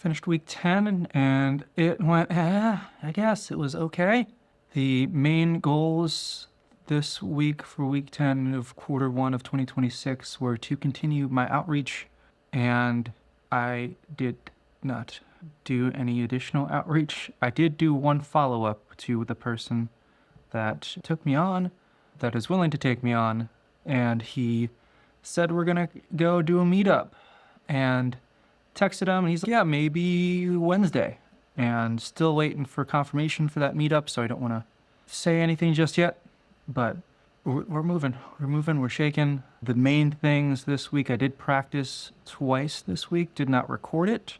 Finished week 10 and it went, I guess it was okay. The main goals this week for week 10 of quarter one of 2026 were to continue my outreach, and I did not do any additional outreach. I did do one follow-up to the person that took me on, that is willing to take me on, and he said we're gonna go do a meetup. And texted him, and he's like, yeah, maybe Wednesday. And still waiting for confirmation for that meetup, so I don't want to say anything just yet. But we're moving. We're moving. We're shaking. The main things this week, I did practice twice this week. Did not record it.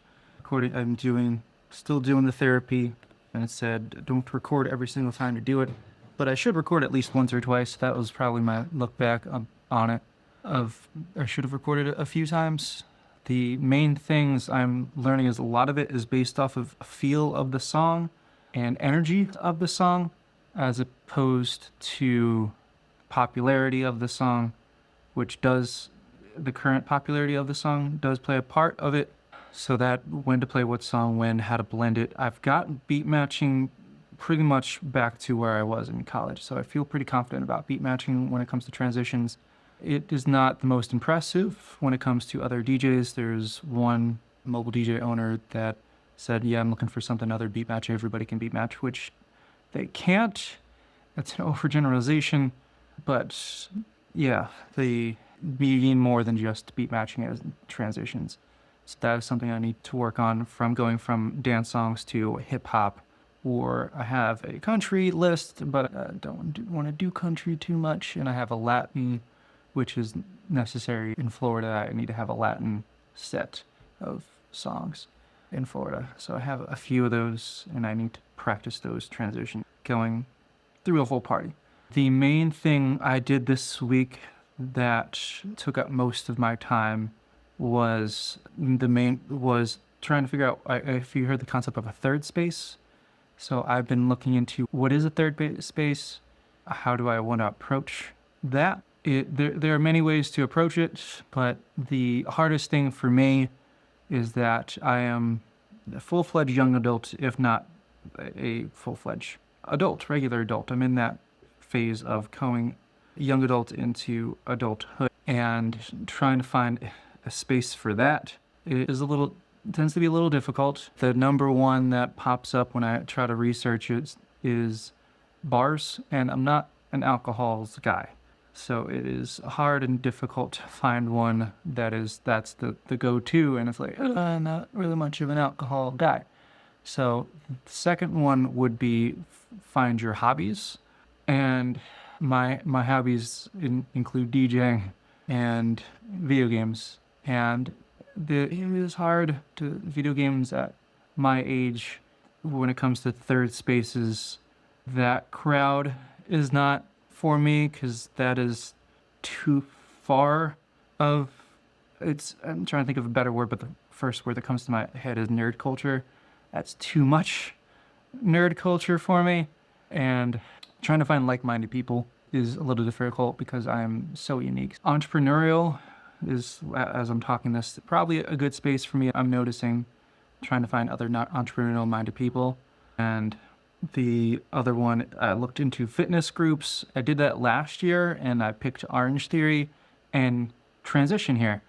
I'm still doing the therapy, and it said don't record every single time to do it. But I should record at least once or twice. That was probably my look back on it. I should have recorded it a few times. The main things I'm learning is a lot of it is based off of feel of the song and energy of the song, as opposed to popularity of the song, the current popularity of the song does play a part of it. So that when to play what song when, how to blend it. I've got beat matching pretty much back to where I was in college, so I feel pretty confident about beat matching when it comes to transitions. It is not the most impressive when it comes to other DJs. There's one mobile DJ owner that said, yeah, I'm looking for something other beat match. Everybody can beat match, which they can't. That's an overgeneralization. But yeah, they mean more than just beat matching as transitions. So that is something I need to work on, from going from dance songs to hip hop. Or I have a country list, but I don't want to do country too much. And I have a Latin, which is necessary in Florida. I need to have a Latin set of songs in Florida. So I have a few of those, and I need to practice those transitions going through a full party. The main thing I did this week that took up most of my time was trying to figure out if you heard the concept of a third space. So I've been looking into what is a third space, how do I want to approach that. There are many ways to approach it, but the hardest thing for me is that I am a full-fledged young adult, if not a full-fledged adult, regular adult. I'm in that phase of going young adult into adulthood, and trying to find a space for that tends to be a little difficult. The number one that pops up when I try to research it is bars, and I'm not an alcohols guy. So it is hard and difficult to find one that's the go-to, and it's like, I'm not really much of an alcohol guy. So the second one would be find your hobbies, and my hobbies include DJing and video games, and it is hard to video games at my age when it comes to third spaces. That crowd is not for me, because that is too far of I'm trying to think of a better word, but the first word that comes to my head is nerd culture. That's too much nerd culture for me, and trying to find like-minded people is a little difficult because I am so unique. Entrepreneurial is, as I'm talking this, probably a good space for me. I'm noticing trying to find other not entrepreneurial-minded people. And the other one, I looked into fitness groups. I did that last year, and I picked Orange Theory and Transition here.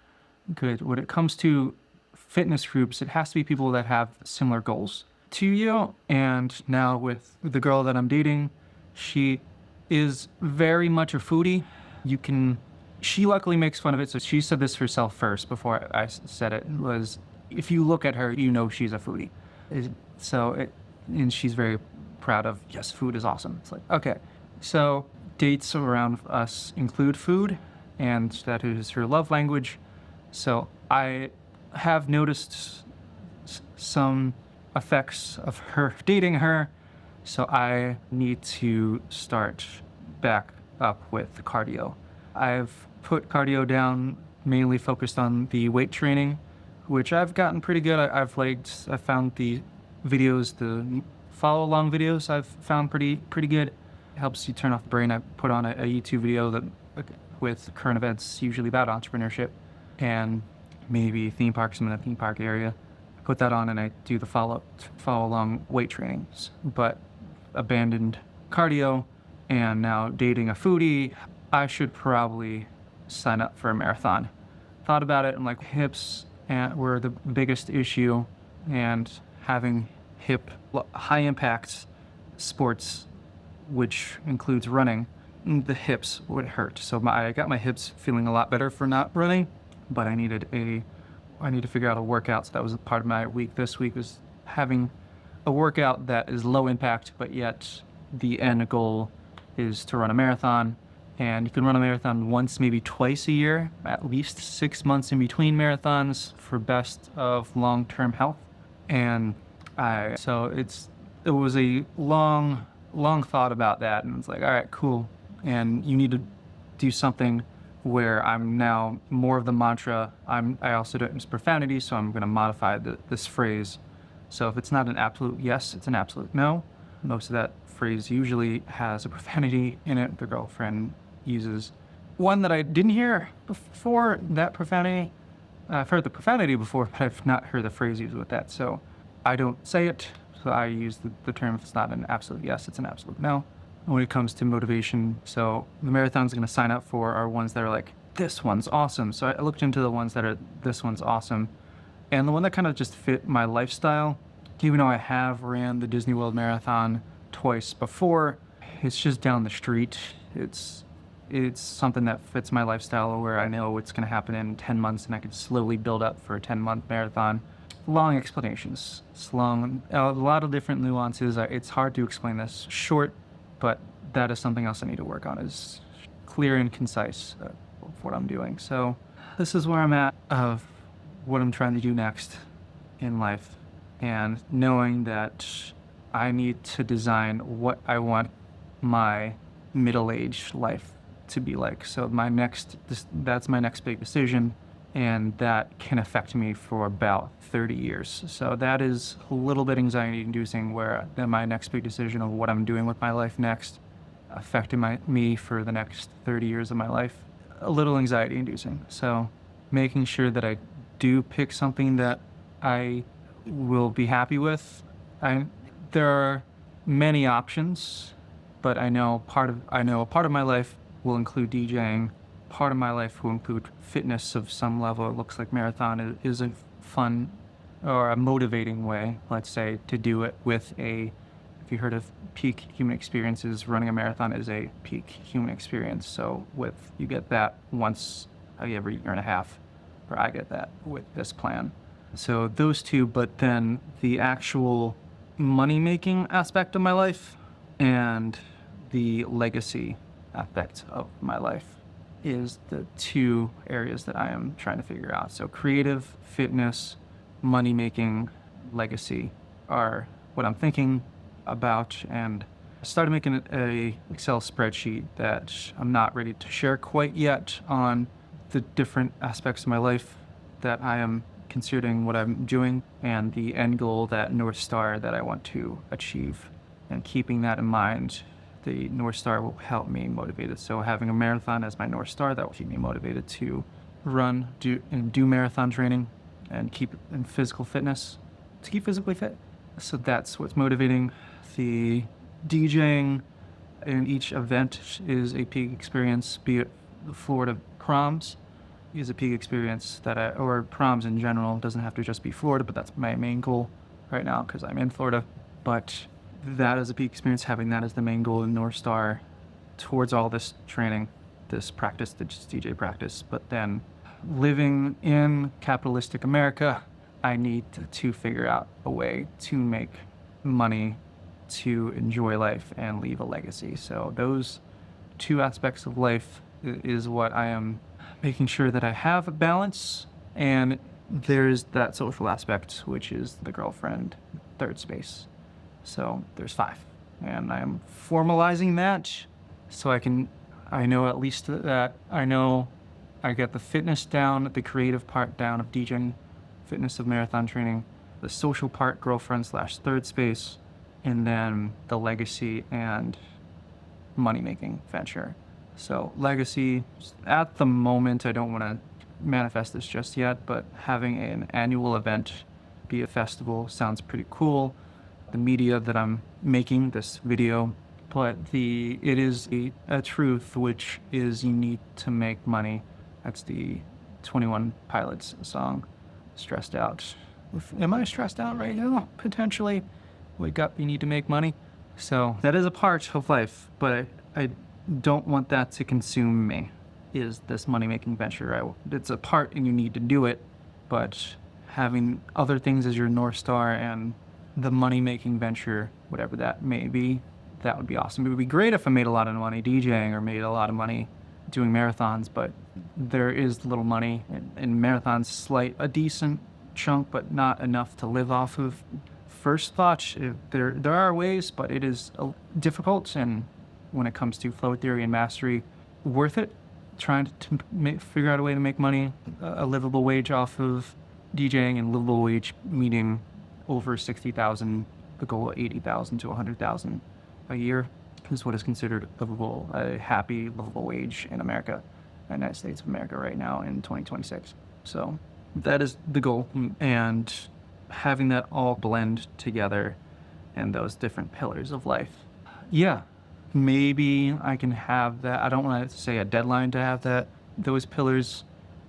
Good. When it comes to fitness groups, it has to be people that have similar goals to you. And now with the girl that I'm dating, she is very much a foodie. She luckily makes fun of it, so she said this herself first before I said it, was, if you look at her, you know she's a foodie. And she's very proud of, yes, food is awesome. It's like, okay. So dates around us include food, and that is her love language. So I have noticed some effects of her dating her, so I need to start back up with cardio. I've put cardio down, mainly focused on the weight training, which I've gotten pretty good. I've found the videos, the follow-along videos I've found pretty good. It helps you turn off the brain. I put on a YouTube video with current events, usually about entrepreneurship and maybe theme parks. I'm in a theme park area. put that on and I do the follow along weight trainings, but abandoned cardio and now dating a foodie, I should probably sign up for a marathon. Thought about it and like hips were the biggest issue, and having high impact sports, which includes running, the hips would hurt. So I got my hips feeling a lot better for not running, but I need to figure out a workout. So that was a part of my week. This week was having a workout that is low impact, but yet the end goal is to run a marathon. And you can run a marathon once, maybe twice a year, at least 6 months in between marathons for best of long-term health. And it was a long thought about that. And it's like, all right, cool. And you need to do something where I'm now more of the mantra. I also don't use profanity, so I'm going to modify this phrase. So if it's not an absolute yes, it's an absolute no. Most of that phrase usually has a profanity in it. The girlfriend uses one that I didn't hear before, that profanity. I've heard the profanity before, but I've not heard the phrase used with that. So I don't say it. So I use the term, if it's not an absolute yes, it's an absolute no. When it comes to motivation, so the marathons I'm going to sign up for are ones that are like, this one's awesome. So I looked into the ones that are, this one's awesome. And the one that kind of just fit my lifestyle, even though I have ran the Disney World Marathon twice before, it's just down the street. It's something that fits my lifestyle where I know it's going to happen in 10 months and I can slowly build up for a 10-month marathon. Long explanations. It's long, a lot of different nuances. It's hard to explain this short, but that is something else I need to work on, is clear and concise of what I'm doing. So this is where I'm at of what I'm trying to do next in life, and knowing that I need to design what I want my middle-aged life to be like. So that's my next big decision, and that can affect me for about 30 years. So that is a little bit anxiety-inducing, where my next big decision of what I'm doing with my life next affecting me for the next 30 years of my life, a little anxiety-inducing. So making sure that I do pick something that I will be happy with. There are many options, but I know a part of my life will include DJing. Part of my life will include fitness of some level. It looks like marathon is a fun or a motivating way, let's say, to do it with if you heard of peak human experiences, running a marathon is a peak human experience. So you get that once every year and a half, or I get that with this plan. So those two, but then the actual money-making aspect of my life and the legacy aspect of my life is the two areas that I am trying to figure out. So creative, fitness, money-making, legacy are what I'm thinking about, and I started making a Excel spreadsheet that I'm not ready to share quite yet on the different aspects of my life that I am considering what I'm doing, and the end goal, that North Star that I want to achieve. And keeping that in mind, the North Star will help me motivated. So having a marathon as my North Star, that will keep me motivated to do marathon training and keep in physical fitness, to keep physically fit. So that's what's motivating. The DJing in each event is a peak experience, be it the Florida proms is a peak experience or proms in general. It doesn't have to just be Florida, but that's my main goal right now because I'm in Florida. But that is a peak experience, having that as the main goal in North Star towards all this training, this practice, this DJ practice. But then living in capitalistic America, I need to figure out a way to make money, to enjoy life and leave a legacy. So those two aspects of life is what I am making sure that I have a balance. And there's that social aspect, which is the girlfriend, third space. So there's 5, and I am formalizing that so I know at least that I know I get the fitness down, the creative part down of DJing, fitness of marathon training, the social part, girlfriend / third space, and then the legacy and money-making venture. So legacy, at the moment, I don't want to manifest this just yet, but having an annual event be a festival. Sounds pretty cool. The media that I'm making this video, but it is a truth, which is you need to make money. That's the 21 Pilots song, Stressed Out. Am I stressed out right now? Potentially. Wake up, you need to make money. So that is a part of life, but I don't want that to consume me, is this money-making venture. It's a part and you need to do it, but having other things as your North Star and the money-making venture, whatever that may be, that would be awesome. It would be great if I made a lot of money DJing or made a lot of money doing marathons, but there is little money in marathons, a decent chunk, but not enough to live off of. First thought, there are ways, but it is difficult, and when it comes to flow theory and mastery, worth it. Trying to figure out a way to make money, a livable wage off of DJing, and livable wage meaning over 60,000, the goal of 80,000 to 100,000 a year is what is considered livable, a happy livable wage in America, the United States of America right now in 2026. So that is the goal, and having that all blend together and those different pillars of life. Yeah, maybe I can have that. I don't want to say a deadline to have those pillars,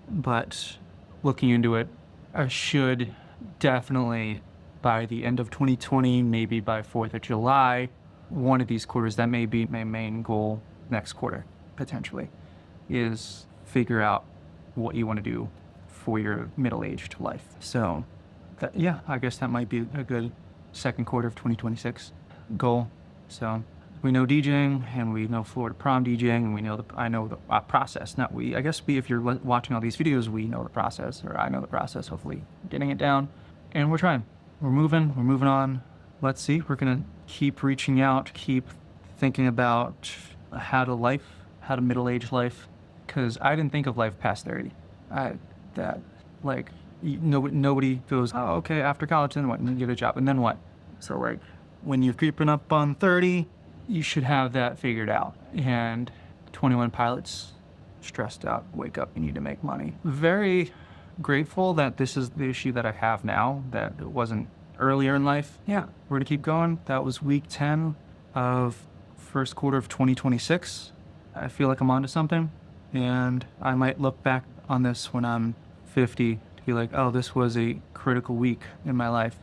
but looking into it, I should definitely by the end of 2020, maybe by 4th of July, one of these quarters, that may be my main goal next quarter, potentially, is figure out what you want to do for your middle-aged life. So yeah, I guess that might be a good second quarter of 2026 goal. So we know DJing, and we know Florida prom DJing, and I know the process. If you're watching all these videos, we know the process, or I know the process, hopefully getting it down. And we're trying. We're moving on. Let's see. We're going to keep reaching out, keep thinking about how to middle-age life, because I didn't think of life past 30. Nobody goes, oh, okay, after college, then what? And then get a job, and then what? So when you're creeping up on 30, you should have that figured out. And 21 Pilots, Stressed Out, Wake Up, you need to make money. Very grateful that this is the issue that I have now, that it wasn't earlier in life. Yeah, we're gonna keep going. That was week 10 of first quarter of 2026. I feel like I'm onto something, and I might look back on this when I'm 50 to be like, oh, this was a critical week in my life.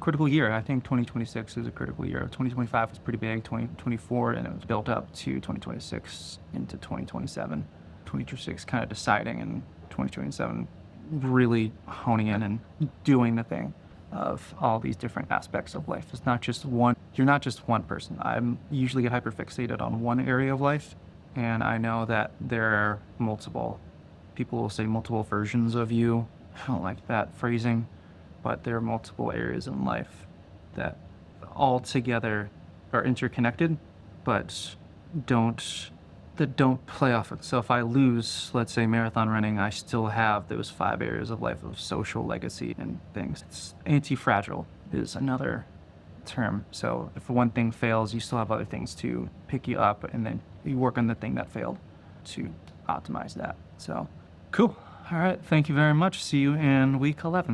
Critical year. I think 2026 is a critical year. 2025 was pretty big, 2024, and it was built up to 2026 into 2027. 2026 kind of deciding, and 2027 really honing in and doing the thing of all these different aspects of life. It's not just one. You're not just one person. I'm usually get hyperfixated on one area of life, and I know that there are multiple. People will say multiple versions of you. I don't like that phrasing, but there are multiple areas in life that all together are interconnected, but don't play off it. So if I lose, let's say, marathon running, I still have those 5 areas of life of social legacy and things. It's anti-fragile is another term. So if one thing fails, you still have other things to pick you up, and then you work on the thing that failed to optimize that. So cool. All right. Thank you very much. See you in week 11.